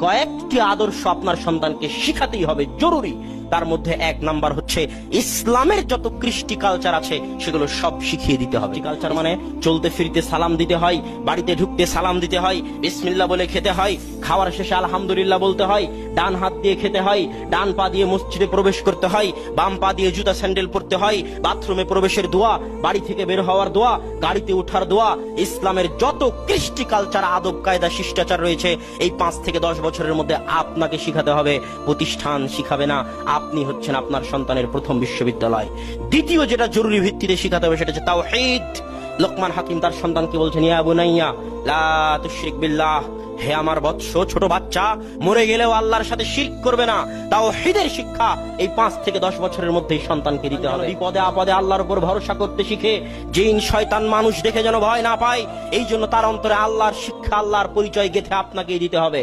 কয়েকটি আদর্শ আপনার সন্তানকে শিখাতেই হবে, জরুরি। তার মধ্যে এক নাম্বার হচ্ছে ইসলামের যত কৃষ্টি কালচার আছে সেগুলো সব শিখিয়ে দিতে হবে। কালচার মানে চলতে ফিরতে সালাম দিতে হয়, বাড়িতে ঢুকতে সালাম দিতে হয়, বিসমিল্লাহ বলে খেতে হয়, খাওয়ার শেষে আলহামদুলিল্লাহ বলতে হয়, ডান হাত দিয়ে খেতে হয়, ডান পা দিয়ে মসজিদে প্রবেশ করতে হয়, বাম পা দিয়ে জুতা স্যান্ডেল পরতে হয়, বাথরুমে প্রবেশের দোয়া, বাড়ি থেকে বের হওয়ার দোয়া, গাড়িতে ওঠার দোয়া, ইসলামের যত কৃষ্টি কালচার, আদব কায়দা, শিষ্টাচার রয়েছে এই 5 থেকে 10 বছরের মধ্যে আপনাকে শিখাতে হবে। প্রতিষ্ঠান শিখাবে না, আপনি হচ্ছেন আপনার সন্তানের প্রথম বিশ্ববিদ্যালয়। দ্বিতীয় যেটা জরুরি ভিত্তিতে শিখাতে হবে সেটা হচ্ছে তাওহীদ। লোকমান হাকিম তার সন্তানকে বলছেন, ইয়া বুনাইয়া লা তুশরিক বিল্লাহ, হে আমার বৎস, ছোট বাচ্চা, মরে গেলেও আল্লাহর সাথে শিরক করবে না। তাওহীদের শিক্ষা এই 5 থেকে 10 বছরের মধ্যেই সন্তানকে দিতে হবে। বিপদে আপদে আল্লাহর উপর ভরসা করতে শিখে, জিন শয়তান মানুষ দেখে যেন ভয় না পায়, এই জন্য তার অন্তরে আল্লাহর শিক্ষা, আল্লাহর পরিচয় গেঁথে আপনাকেই দিতে হবে।